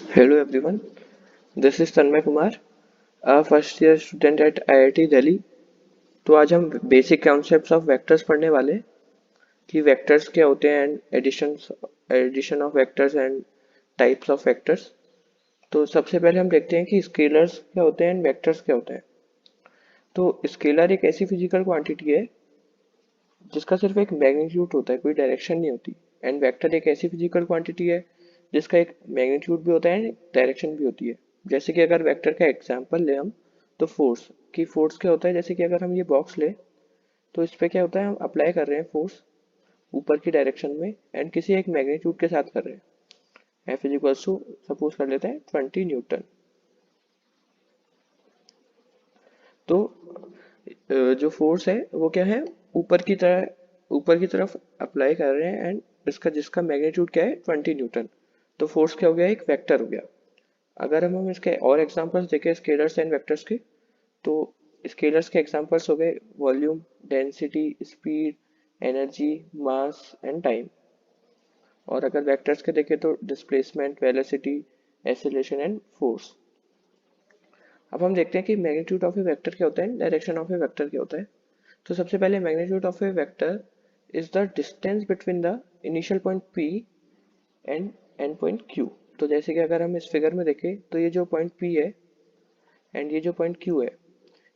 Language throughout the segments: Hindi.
Hello everyone, this is Tanmay Kumar, first year student at IIT Delhi. तो आज हम बेसिक कॉन्सेप्ट्स ऑफ वेक्टर्स पढ़ने वाले कि वेक्टर्स क्या होते हैं and addition of vectors and types of vectors. तो सबसे पहले हम देखते हैं कि स्केलर्स क्या होते हैं एंड वेक्टर्स क्या होते हैं। तो स्केलर एक ऐसी फिजिकल क्वांटिटी है जिसका सिर्फ एक मैग्नीट्यूड होता है, कोई डायरेक्शन नहीं होती। एंड वेक्टर एक ऐसी फिजिकल क्वांटिटी है जिसका एक मैग्नीट्यूड भी होता है एंड डायरेक्शन भी होती है। जैसे कि अगर वेक्टर का एग्जांपल ले हम, तो फोर्स क्या होता है, जैसे कि अगर हम ये बॉक्स ले तो इस पे क्या होता है, हम अप्लाई कर रहे हैं फोर्स ऊपर की डायरेक्शन में एंड किसी एक मैग्नीट्यूड के साथ कर रहे हैं। F is equals to suppose कर लेते हैं 20 न्यूटन। तो जो फोर्स है वो क्या है, ऊपर की तरफ अप्लाई कर रहे हैं एंड इसका जिसका मैग्नीट्यूड क्या है 20 न्यूटन। तो फोर्स क्या हो गया, एक वेक्टर हो गया। अगर हम इसके और एग्जांपल्स देखें स्केलर्स एंड वेक्टर्स के, तो स्केलर्स के एग्जांपल्स हो गए volume, density, speed, energy, mass and time. और अगर वेक्टर्स के देखें तो displacement, velocity, acceleration and force. अब हम देखते हैं कि मैग्नीट्यूड ऑफ ए वेक्टर क्या होता है, डायरेक्शन ऑफ ए वेक्टर क्या होता है। तो सबसे पहले magnitude of a vector is the distance between the initial point P and and point Q। तो जैसे कि अगर हम इस फिगर में देखें तो ये जो पॉइंट P है एंड ये जो पॉइंट Q है,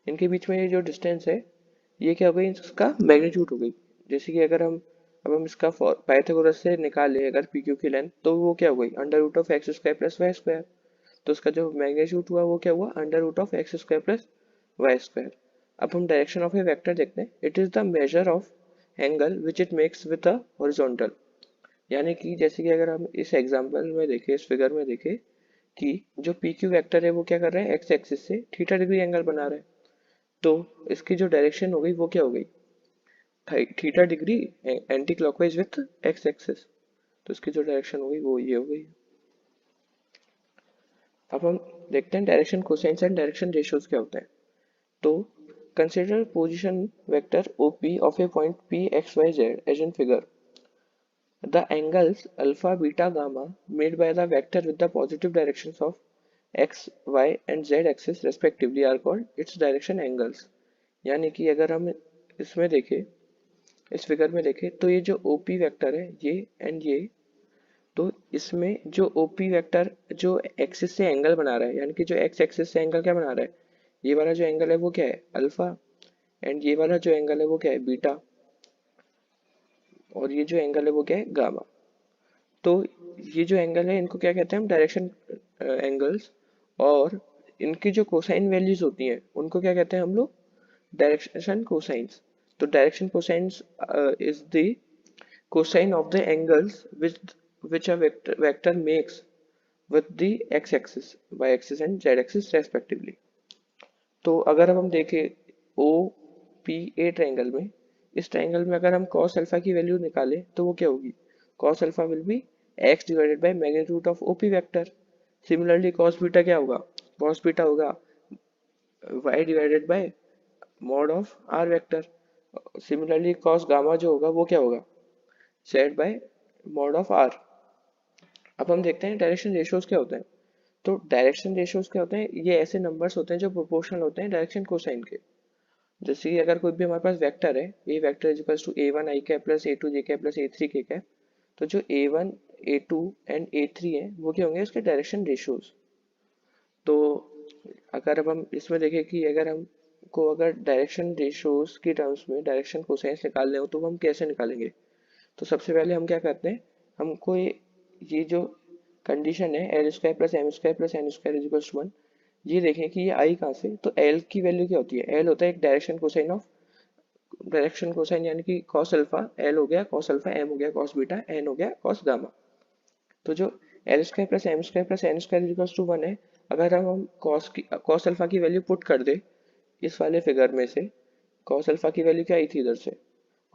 इनके बीच में ये जो डिस्टेंस है ये क्या हो गई, इसका मैग्नीट्यूड हो गई। जैसे कि अगर हम अब हम इसका पाइथागोरस से निकाले अगर पी क्यू की लेंथ, तो वो क्या हो गई, under root of x square plus y square. तो उसका जो मैग्नीट्यूड हुआ वो क्या हुआ, under root of x square plus y square. अब हम डायरेक्शन ऑफ ए वेक्टर देखते हैं। It is the measure of angle which it makes with a horizontal. यानी कि जैसे कि अगर हम इस एग्जांपल में देखें, इस फिगर में देखें कि जो पी क्यू वेक्टर है वो क्या कर रहा है, एक्स एक्सिस से थीटा डिग्री एंगल बना रहा है। तो इसकी जो डायरेक्शन हो गई वो क्या हो गई, theta degree anti clockwise with x axis. तो इसकी जो डायरेक्शन हो गई वो ये हो गई। अब हम देखते हैं direction cosines and direction ratios क्या होते हैं। तो consider position vector OP of a point P x y z as in figure. The angles alpha, beta, gamma made by the vector with the positive directions of x, y and z axis respectively are called its direction angles। यानी कि अगर हम इसमें देखें, इस फिगर में देखें तो ये जो OP वेक्टर है ये एंड ये, तो इसमें जो OP वेक्टर जो एक्सिस से एंगल बना रहा है, यानी कि जो एक्स एक्सिस से एंगल क्या बना रहा है, ये वाला जो एंगल है वो क्या है, अल्फा। एंड ये वाला जो एंगल है वो क्या है, बीटा। और ये जो एंगल है वो क्या है, गामा। तो ये जो एंगल है इनको क्या कहते हैं हम, डायरेक्शन एंगल्स। और इनकी जो कोसाइन वैल्यूज होती हैं उनको क्या कहते हैं हम लोग, डायरेक्शन कोसाइंस। तो direction cosines is the cosine of the angles which a vector makes with the x axis, y axis and z axis respectively। तो अगर हम देखें ओ पी ए ट्रायंगल में, इस ट्रायंगल में अगर हम cos अल्फा की वैल्यू निकालें तो वो क्या होगी, cos alpha will be x divided by magnitude of OP vector. Similarly cos beta क्या होगा, cos बीटा होगा y divided by mod of R vector. Similarly cos gamma जो होगा वो क्या होगा, z by mod of R. अब हम देखते हैं डायरेक्शन रेशियोज क्या होते हैं। तो डायरेक्शन रेशियोज क्या होते हैं, ये ऐसे नंबर्स होते हैं जो प्रोपोर्शनल होते हैं डायरेक्शन कोसाइन के। जैसे कि अगर कोई भी हमारे पास वेक्टर है, a vector is equals to A1 i cap plus A2 j cap plus A3 k cap. तो जो A1 A2 एंड A3 है वो क्या होंगे, उसके डायरेक्शन रेशियोज। तो अगर अब हम इसमें देखें कि अगर हमको अगर डायरेक्शन रेशियोज की टर्म्स में डायरेक्शन कोसाइंस निकालने हो तो हम कैसे निकालेंगे। तो सबसे पहले हम क्या करते हैं, हमको ये जो कंडीशन है L square plus M square plus N square equals to 1, ये देखें कि ये आई कहाँ से। तो एल की वैल्यू क्या होती है, एल होता है एक डायरेक्शन कोसाइन यानी कि कॉस अल्फा। एल हो गया कॉस अल्फा, एम हो गया कॉस बीटा, एन हो गया कॉस गामा। तो जो L square plus M square plus N square equals to 1 है, अगर हम कॉस अल्फा की वैल्यू पुट कर दे इस वाले फिगर में से, कॉस अल्फा की वैल्यू क्या आई थी इधर से,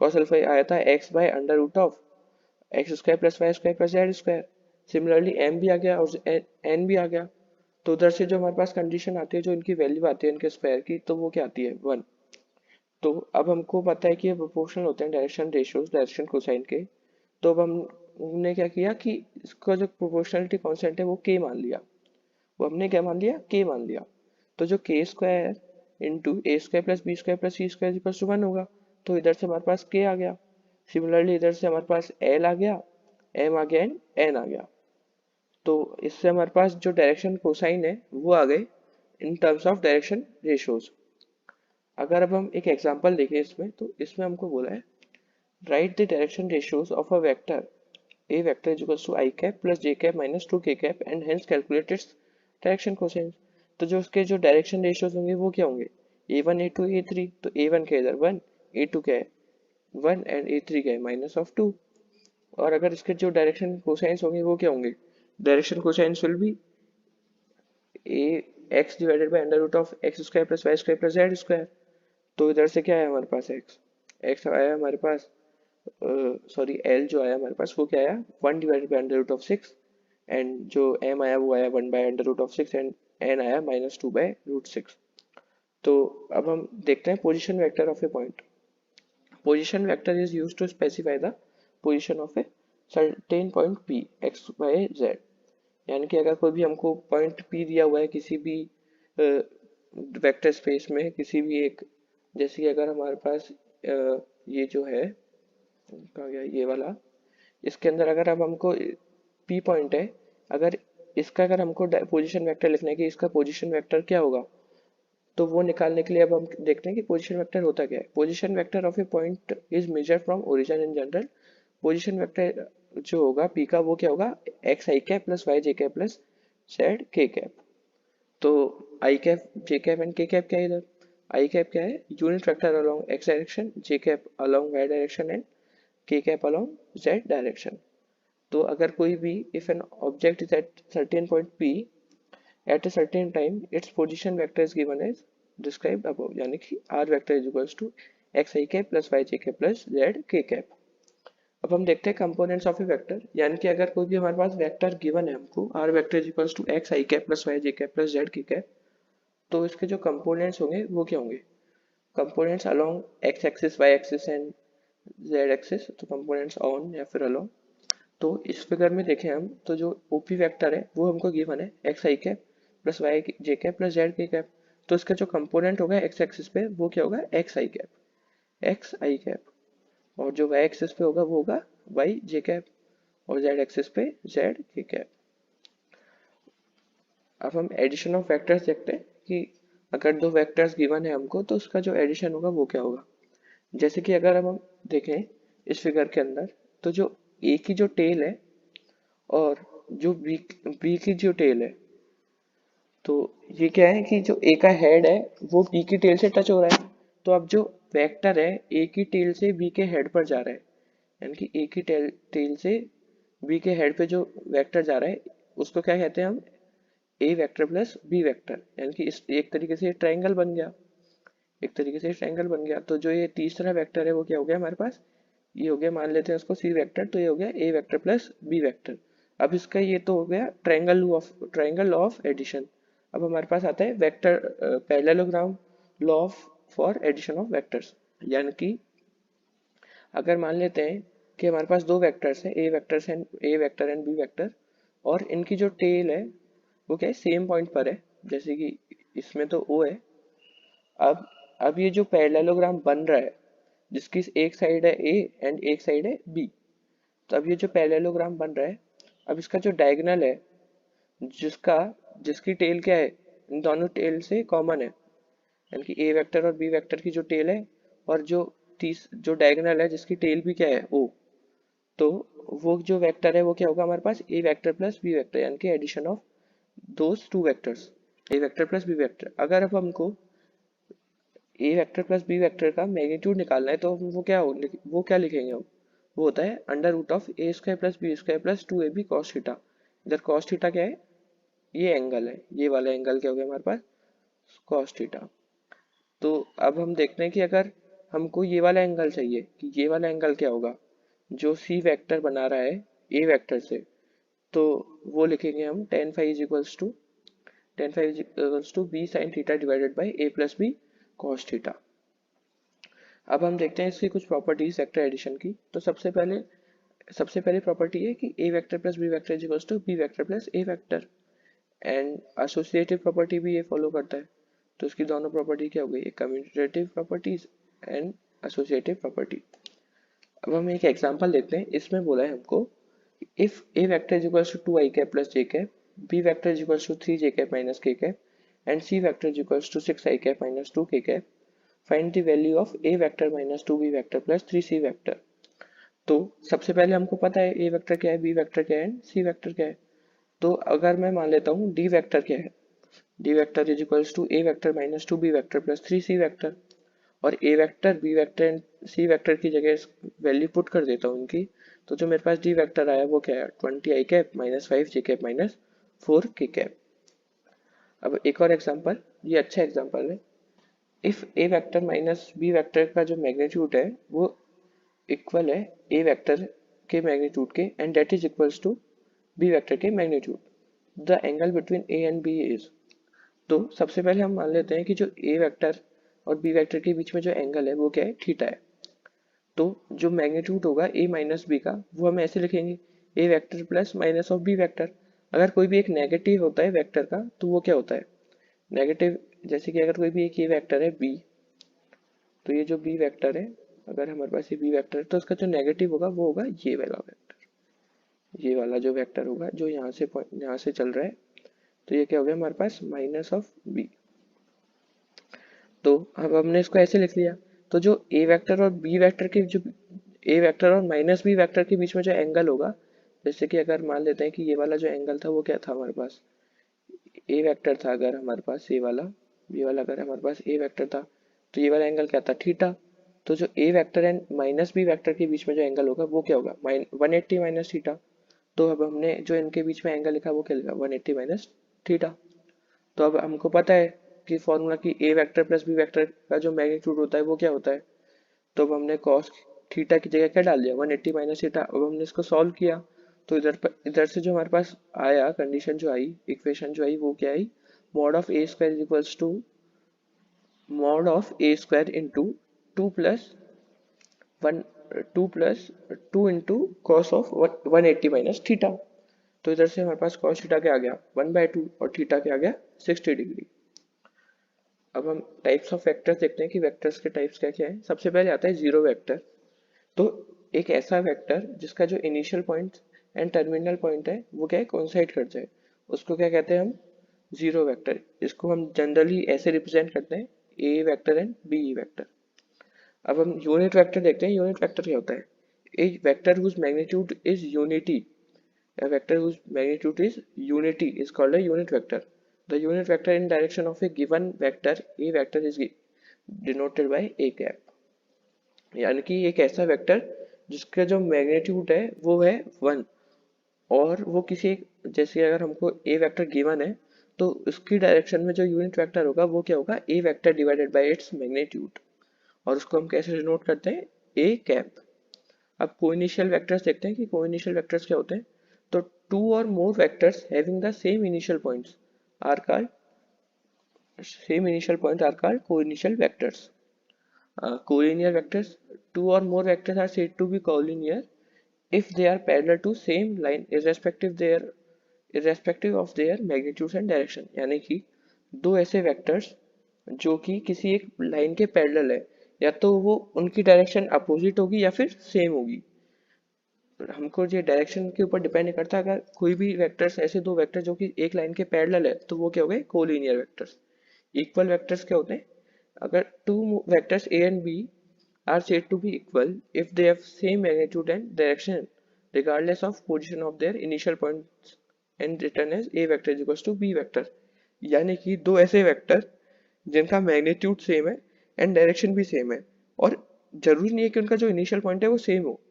कॉस अल्फा आया था x by under root of x square plus y square plus z square. Similarly M भी आ गया और एन भी आ गया। तो उधर से जो हमारे पास कंडीशन आती है, जो इनकी वैल्यू आती है इनके स्क्वायर की, तो वो क्या आती है 1। तो अब हमको पता है कि ये प्रोपोर्शनल होते हैं डायरेक्शन रेशियोज डायरेक्शन कोसाइन के। तो अब हम हमने क्या किया कि इसका जो प्रोपोर्शनलिटी कांस्टेंट है वो k मान लिया, वो हमने क्या मान लिया, k मान लिया। तो जो k square into a square plus b square plus c square equal to 1 होगा, तो इधर से हमारे पास k आ गया। सिमिलरली इधर से हमारे पास l आ गया, m आ गया एंड n आ गया। तो इससे हमारे पास जो डायरेक्शन कोसाइन है वो आ गए in terms of direction ratios. अगर अब हम एक एग्जांपल देखें इसमें, तो इसमें हमको बोला है right the direction ratios of a vector a vector is equals to I cap plus j cap minus 2k cap and hence calculate its direction cosine। तो जो उसके जो डायरेक्शन रेशियोज होंगे वो क्या होंगे, a1 a2 a3। तो a1 क्या है इधर 1, a2 क्या है 1 एंड a3 क्या है माइनस ऑफ 2। और अगर इसके जो डायरेक्शन कोसाइंस होंगे वो क्या होंगे, direction cosines will be a x divided by under root of x square plus y square plus z square. तो इधर से क्या है हमारे पास x आया हमारे पास, सॉरी L जो आया हमारे पास वो क्या आया 1 divided by under root of 6 and जो M आया वो आया 1 by under root of 6 and N आया माइनस 2 बाय रूट 6। तो अब हम देखते हैं position vector of a point. Position vector is used to specify the position of a certain point P x y z। यानी कि अगर कोई भी हमको पॉइंट P दिया हुआ है किसी भी वेक्टर स्पेस में, किसी भी एक, जैसे कि अगर हमारे पास ये जो है कहा गया ये वाला, इसके अंदर अगर अब हमको P पॉइंट है, अगर इसका अगर हमको पोजीशन वेक्टर लिखना है कि इसका पोजीशन वेक्टर क्या होगा, तो वो निकालने के लिए अब हम देखते हैं कि पोजीशन वेक्टर होता क्या है। Position vector of a point is measure from origin in general. Position vector जो होगा P का वो क्या होगा, x i cap plus y j cap plus z k cap. तो i cap j cap and k cap क्या है इधर, आई कैप क्या है unit vector along x direction, j cap along y direction and k cap along z direction। तो अगर कोई भी if an object is at certain point P at a certain time its position vector is given as described above। यानी कि r vector is equals to x I cap plus y j cap plus z k cap। अब हम देखते हैं कंपोनेंट्स ऑफ ए वेक्टर। यानी कि अगर कोई भी हमारे पास वेक्टर गिवन है हमको r vector is equals to x I cap plus y j cap plus z k cap, तो इसके जो कंपोनेंट्स होंगे वो क्या होंगे, components along x axis y axis and z axis, तो कंपोनेंट्स ऑन या फिर अलोंग। तो इस फिगर में देखें हम, तो जो ओपी वेक्टर है वो हमको गिवन है x i cap plus y j cap plus z k cap. तो इसका जो कंपोनेंट होगा एक्स एक्सिस पे वो क्या होगा, x i cap, x i cap. और जो वाई एक्सिस पे होगा वो होगा वाई जे कैप, और जेड एक्सिस पे जेड के कैप। अब हम एडिशन ऑफ वेक्टर्स देखते हैं कि अगर दो वेक्टर्स गिवन है हमको तो उसका जो एडिशन होगा वो क्या होगा। जैसे कि अगर हम देखें इस फिगर के अंदर, तो जो ए की जो टेल है और जो बी की जो टेल है, तो ये क्या है कि जो ए का हेड है वो बी की टेल से टच हो रहा है। तो अब जो वेक्टर है ए की टेल से बी के हेड पर जा रहा है, यानी कि ए की टेल से बी के हेड पे जो वेक्टर जा रहा है उसको क्या कहते हैं हम, ए वेक्टर प्लस बी वेक्टर। यानी कि इस एक तरीके से ट्रायंगल बन गया, एक तरीके से ट्रायंगल बन गया। तो जो ये तीसरा वेक्टर है वो क्या हो गया हमारे पास, ये हो गया, मान लेते हैं उसको सी वेक्टर, तो ये हो गया ए वेक्टर प्लस बी वेक्टर। अब इसका ये तो हो गया ट्रायंगल ऑफ एडिशन। अब हमारे पास आता है vector parallelogram law of for addition of vectors. यानी कि अगर मान लेते हैं कि हमारे पास दो वेक्टर्स हैं, ए वेक्टर एंड बी वेक्टर, और इनकी जो टेल है वो क्या है सेम पॉइंट पर है, जैसे कि इसमें तो ओ है। अब ये जो पैरेललोग्राम बन रहा है जिसकी एक साइड है ए एंड एक साइड है बी, तो अब ये जो पैरेललोग्राम बन रहा है, अब इसका जो डायगोनल है जिसकी टेल क्या है, इन दोनों टेल से कॉमन है, यानी कि ए वेक्टर और बी वेक्टर की जो टेल है और जो डायगोनल है जिसकी टेल भी क्या है ओ, तो वो जो वेक्टर है वो क्या होगा हमारे पास a vector plus b vector, यानी कि addition of those two vectors, a vector plus b vector. अगर अब हमको a vector plus b vector का मैग्नीट्यूड निकालना है तो वो क्या लिखेंगे हम, वो होता है under root of a square plus b square plus 2ab cos theta. इधर कॉस थीटा क्या है, ये एंगल है, ये वाला एंगल क्या हो गया हमारे पास कॉस थीटा। तो अब हम देखते हैं कि अगर हमको ये वाला एंगल चाहिए कि ये वाला एंगल क्या होगा जो सी वेक्टर बना रहा है ए वेक्टर से, तो वो लिखेंगे हम tan phi is equals to b sin theta divided by a plus b cos theta. अब हम देखते हैं इसकी कुछ प्रॉपर्टीज वेक्टर एडिशन की। तो सबसे पहले सबसे पहली प्रॉपर्टी है कि a vector plus b vector is equals to b vector plus a vector, and associative property भी ये फॉलो करता है। तो इसकी दोनों प्रॉपर्टी क्या हो गई, commutative properties and associative property. अब हम एक एग्जांपल देखते हैं। इसमें बोला है हमको if a vector is equals to 2i cap plus j cap, b vector is equals to 3j cap minus k cap, and c vector is equals to 6i cap minus 2k cap, find the value of a vector minus 2b vector plus 3c vector. तो सबसे पहले हमको पता है a वेक्टर क्या है, b वेक्टर क्या है एंड c वेक्टर क्या है। तो अगर मैं मान लेता हूँ d वेक्टर क्या है, d vector is equals to a vector minus 2b vector plus 3c vector, और a vector b vector and c vector की जगह वैल्यू पुट कर देता हूँ इनकी। तो जो मेरे पास d वेक्टर आया वो क्या है, 20i cap minus 5j cap minus 4k cap. अब एक और एग्जांपल, ये अच्छा एग्जांपल है। If a vector minus b vector का जो मैग्नीट्यूड है वो इक्वल है a वेक्टर के मैग्नीट्यूड के, and that is equals to b vector के magnitude, the angle between a and b is. तो सबसे पहले हम मान लेते हैं कि जो a वेक्टर और b वेक्टर के बीच में जो एंगल है वो क्या है, थीटा है। तो जो मैग्नीट्यूड होगा a माइनस बी का वो हम ऐसे लिखेंगे, a vector plus minus of b vector. अगर कोई भी एक नेगेटिव होता है वेक्टर का तो वो क्या होता है, नेगेटिव। जैसे कि अगर कोई भी एक ये वेक्टर है b, तो ये जो b वेक्टर है, अगर हमारे पास ये b वेक्टर है तो उसका जो नेगेटिव होगा वो होगा ये वाला वेक्टर, ये वाला जो वेक्टर होगा जो यहाँ से चल रहा है। तो ये क्या हो गया हमारे पास, माइनस ऑफ b। तो अब हमने इसको ऐसे लिख लिया। तो जो a वेक्टर और b वेक्टर के जो a वेक्टर और माइनस b वेक्टर के बीच में जो एंगल होगा, जैसे कि अगर मान लेते हैं कि ये वाला जो एंगल था वो क्या था हमारे पास, a वेक्टर था। अगर हमारे पास ये वाला b वाला अगर हमारे पास a वेक्टर था तो ये वाला एंगल क्या था, थीटा। तो जो a vector and minus b vector के बीच में जो एंगल होगा वो क्या होगा, 180 माइनस थीटा। तो अब हमने जो इनके बीच में एंगल लिखा वो क्या लिखा, 180 माइनस थीटा। तो अब हमको पता है कि फॉर्मूला की ए वेक्टर प्लस बी वेक्टर का जो मैग्नीट्यूड होता है वो क्या होता है। तो अब हमने कॉस थीटा की जगह क्या डाल दिया, 180 माइनस थीटा। अब हमने इसको सॉल्व किया तो इधर से जो हमारे पास आया कंडीशन जो आई, इक्वेशन जो आई वो क्या आई, mod of a square equals to mod of a square into two plus one, two plus two into cos of 180 minus theta. तो इधर से हमारे पास कॉस थीटा क्या आ गया, 1/2, और थीटा क्या आ गया, 60 डिग्री। अब हम टाइप्स ऑफ वेक्टर्स देखते हैं कि वेक्टर्स के टाइप्स क्या क्या है। सबसे पहले आता है जीरो वेक्टर। तो एक ऐसा वेक्टर जिसका जो initial point and terminal point है वो क्या है, कोइंसाइड कर जाए, उसको क्या कहते हैं हम, जीरो वेक्टर। इसको हम जनरली ऐसे रिप्रेजेंट करते हैं, ए वेक्टर एंड बी वेक्टर। अब हम यूनिट वेक्टर देखते हैं। यूनिट वेक्टर क्या होता है, a vector whose magnitude is unity, a vector whose magnitude is unity is called a unit vector. The unit vector in direction of a given vector a vector is denoted by a cap। यानी कि एक ऐसा वेक्टर जिसका जो मैग्नीट्यूड है वो है 1, और वो किसी एक, जैसे अगर हमको ए वेक्टर गिवन है तो उसकी डायरेक्शन में जो यूनिट वेक्टर होगा वो क्या होगा, a vector divided by its magnitude, और उसको हम कैसे डिनोट करते हैं, ए कैप। अब कोइनिशियल वेक्टर्स देखते हैं कि कोइनिशियल वेक्टर्स क्या होते हैं। तो two or more vectors having the same initial points are called co-initial vectors. Collinear vectors, two or more vectors are said to be collinear if they are parallel to same line irrespective of their magnitudes and direction। यानी कि दो ऐसे वेक्टर्स जो कि किसी एक लाइन के पैरेलल है, या तो वो उनकी डायरेक्शन अपोजिट होगी या फिर सेम होगी। हमको ये डायरेक्शन के ऊपर डिपेंड नहीं करता। अगर कोई भी वेक्टर्स, ऐसे दो वेक्टर जो कि एक लाइन के पैरेलल है तो वो क्या हो गए, कोलिनियर वेक्टर्स। इक्वल वेक्टर्स क्या होते हैं, अगर two vectors a and b are said to be equal if they have same magnitude and direction regardless of position of their initial points and written as a vector is equals to b vector। यानी कि दो ऐसे वेक्टर जिनका मैग्नीट्यूड सेम है एंड डायरेक्शन भी सेम है, और जरूरी नहीं है कि उनका जो इनिशियल पॉइंट है वो सेम हो।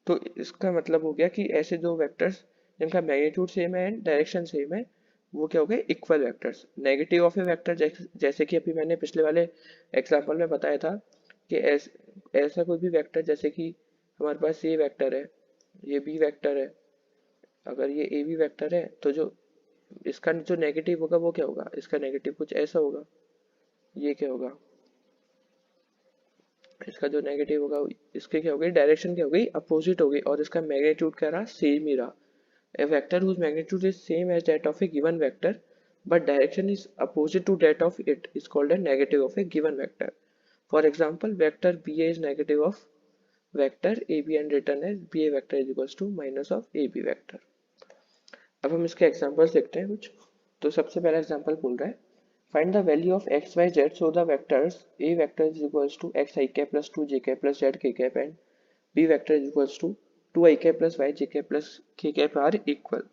तो इसका मतलब हो गया कि ऐसे दो वेक्टर्स जिनका मैग्नीट्यूड सेम है एंड डायरेक्शन सेम है वो क्या हो गए, equal vectors. Negative of a vector जैसे कि अभी मैंने पिछले वाले एग्जांपल में बताया था कि ऐसा कोई भी वेक्टर, जैसे कि हमारे पास ये वेक्टर है, ये बी वेक्टर है, अगर ये ए बी वेक्टर है तो जो इसका जो नेगेटिव होगा वो क्या होगा, इसका नेगेटिव कुछ ऐसा होगा, ये क्या होगा, इसका जो नेगेटिव होगा इसके क्या होगी, डायरेक्शन क्या होगी, अपोजिट होगी, और इसका मैग्नीट्यूड क्या रहा, सेम ही रहा. A vector whose magnitude is same as that of a given vector but direction is opposite to that of it is called a negative of a given vector. For example, vector BA is negative of vector AB and written as BA vector is equals to minus of AB vector. अब हम इसके एग्जांपल्स देखते हैं कुछ. तो सबसे पहला एग्जांपल बोल रहा है find the value of x y z so the vectors a vector is equals to x I cap plus 2 j cap plus z k cap and b vector is equals to 2 I cap plus y j cap plus k cap are equal.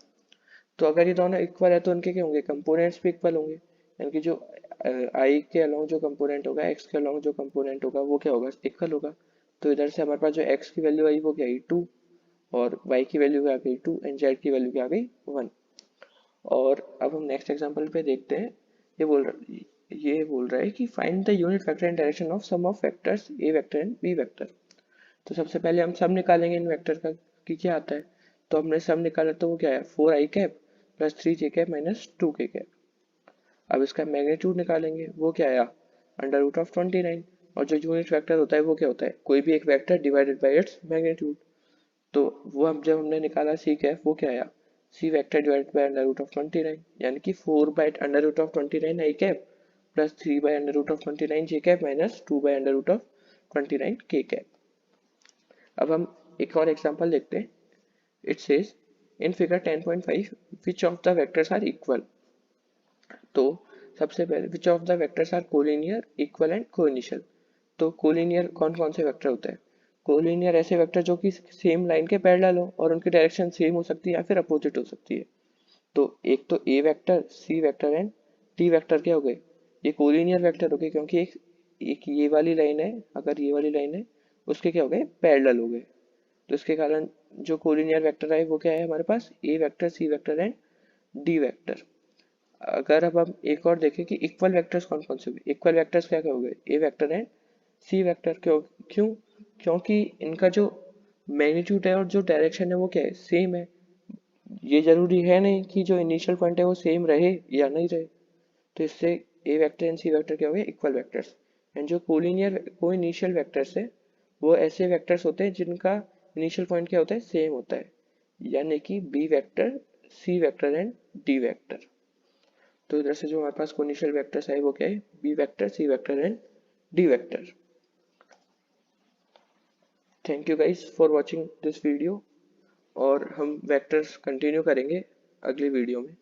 तो अगर ये दोनों इक्वल है तो उनके क्या होंगे, कंपोनेंट्स भी इक्वल होंगे, यानी कि जो आई के अलोंग जो कंपोनेंट होगा, एक्स के अलोंग जो कंपोनेंट होगा वो क्या होगा, इक्वल होगा. तो इधर से हमारे पास जो एक्स की वैल्यू आई वो क्या आई 2, और वाई की वैल्यू क्या आ गई 2 एंड जेड की वैल्यू क्या आ गई 1. और अब हम नेक्स्ट एग्जांपल पे देखते हैं. ये बोल रहा है कि find the unit vector and direction of sum of vectors a vector and b vector. तो सबसे पहले हम सब निकालेंगे इन वेक्टर का कि क्या आता है. तो हमने सब निकाला तो वो क्या है 4 आई कैप प्लस 3 जे कैप माइनस 2 के कैप. अब इसका मैग्नीट्यूड निकालेंगे, वो क्या आया अंडर रूट ऑफ 29. और जो यूनिट वेक्टर होता है वो क्या होता है, कोई भी एक vector divided by its magnitude. तो वो हम जब हमने निकाला सी कैप वो क्या आया c vector divided by under root of 29, यानी कि 4 by under root of 29 i cap plus 3 by under root of 29 j cap minus 2 by under root of 29 k cap. अब हम एक और एग्जांपल देखते हैं. It says in figure 10.5 which of the vectors are equal. तो सबसे पहले which of the vectors are collinear equal and coinitial. तो कोलिनियर कौन कौन से वेक्टर होते हैं, कोलिनियर ऐसे वेक्टर जो कि सेम लाइन के पैरेलल हो और उनकी डायरेक्शन सेम हो सकती है या फिर अपोजिट हो सकती है. तो एक तो a vector, c vector and d vector क्या हो गए, ये कोलिनियर वेक्टर हो गए, क्योंकि एक ये वाली लाइन है, अगर ये वाली लाइन है उसके क्या हो गए पैरेलल हो गए. तो इसके कारण जो कोलिनियर वेक्टर है वो क्या है हमारे पास a vector, c vector and d vector. अगर अब हम एक और देखें कि इक्वल वेक्टर्स कौन कौन से हुए, इक्वल वेक्टर्स क्या क्या हो गए ए वेक्टर एंड सी वेक्टर. क्यों, क्योंकि इनका जो मैग्नीट्यूड है और जो डायरेक्शन है वो क्या है सेम है. ये जरूरी है नहीं कि जो इनिशियल पॉइंट है वो सेम रहे या नहीं रहे. तो इससे ए वेक्टर एंड सी वेक्टर क्या हो गए इक्वल वेक्टर्स. एंड जो को इनिशियल वेक्टर्स है वो ऐसे वेक्टर्स होते हैं जिनका इनिशियल पॉइंट क्या होता है सेम होता है, यानी कि b vector, c vector and d vector. तो इधर से जो हमारे पास इनिशियल वेक्टर्स है वो क्या है b vector, c vector and d vector. Thank you guys for watching this video, और हम वेक्टर्स कंटिन्यू करेंगे अगली वीडियो में.